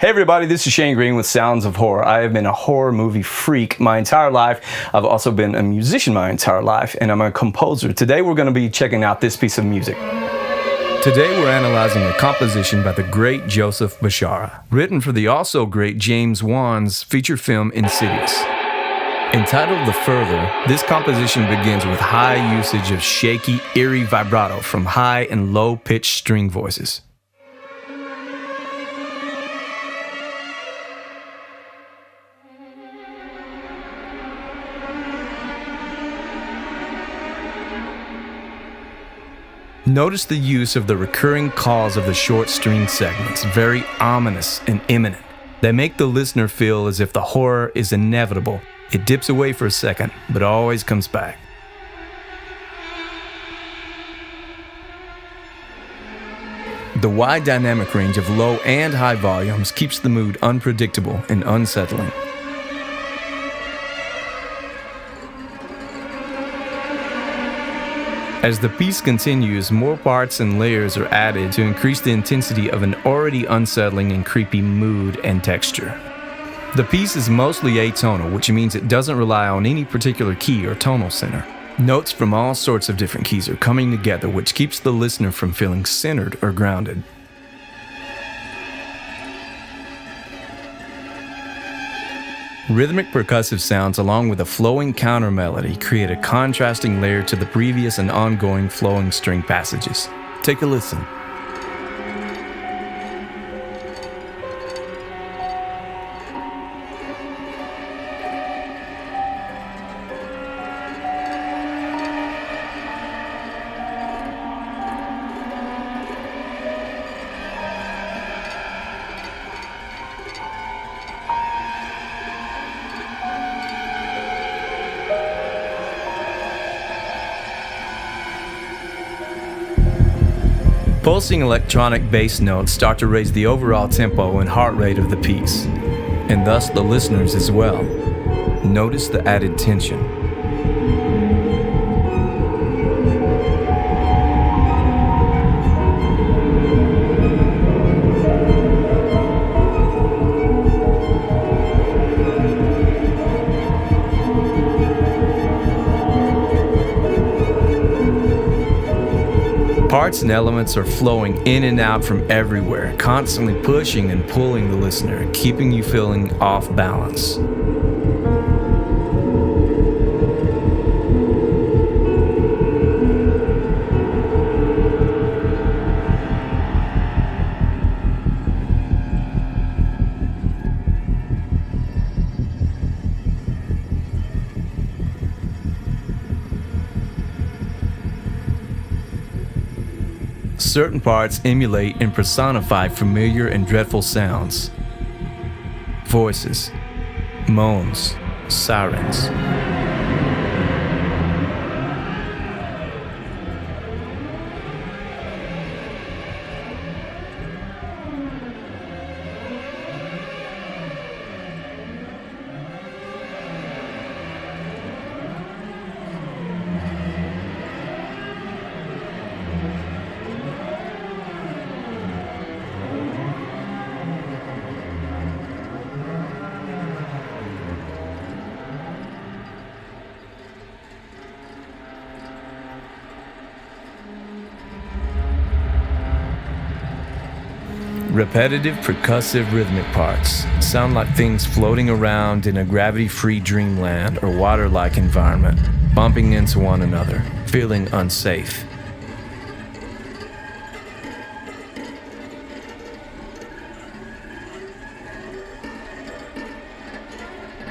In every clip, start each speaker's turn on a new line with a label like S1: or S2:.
S1: Hey everybody, this is Shayne Green with Sounds of Horror. I have been a horror movie freak my entire life. I've also been a musician my entire life, and I'm a composer. Today we're going to be checking out this piece of music. Today we're analyzing a composition by the great Joseph Bashara, written for the also great James Wan's feature film Insidious. Entitled The Further, this composition begins with high usage of shaky, eerie vibrato from high and low-pitched string voices. Notice the use of the recurring calls of the short string segments, very ominous and imminent. They make the listener feel as if the horror is inevitable. It dips away for a second, but always comes back. The wide dynamic range of low and high volumes keeps the mood unpredictable and unsettling. As the piece continues, more parts and layers are added to increase the intensity of an already unsettling and creepy mood and texture. The piece is mostly atonal, which means it doesn't rely on any particular key or tonal center. Notes from all sorts of different keys are coming together, which keeps the listener from feeling centered or grounded. Rhythmic percussive sounds along with a flowing counter melody create a contrasting layer to the previous and ongoing flowing string passages. Take a listen. Pulsing electronic bass notes start to raise the overall tempo and heart rate of the piece, and thus the listeners as well. Notice the added tension. Parts and elements are flowing in and out from everywhere, constantly pushing and pulling the listener, keeping you feeling off balance. Certain parts emulate and personify familiar and dreadful sounds. Voices, moans, sirens. Repetitive, percussive, rhythmic parts sound like things floating around in a gravity-free dreamland or water-like environment, bumping into one another, feeling unsafe.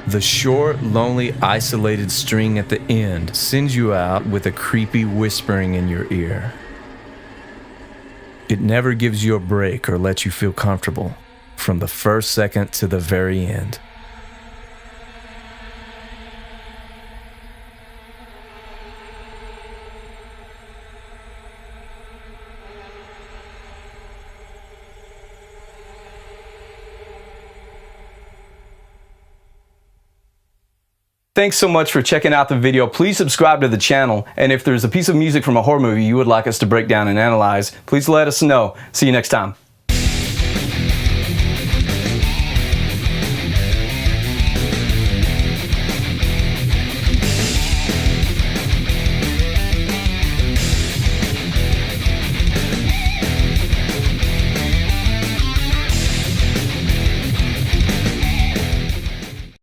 S1: The short, lonely, isolated string at the end sends you out with a creepy whispering in your ear. It never gives you a break or lets you feel comfortable, from the first second to the very end. Thanks so much for checking out the video. Please subscribe to the channel, and if there's a piece of music from a horror movie you would like us to break down and analyze, please let us know. See you next time.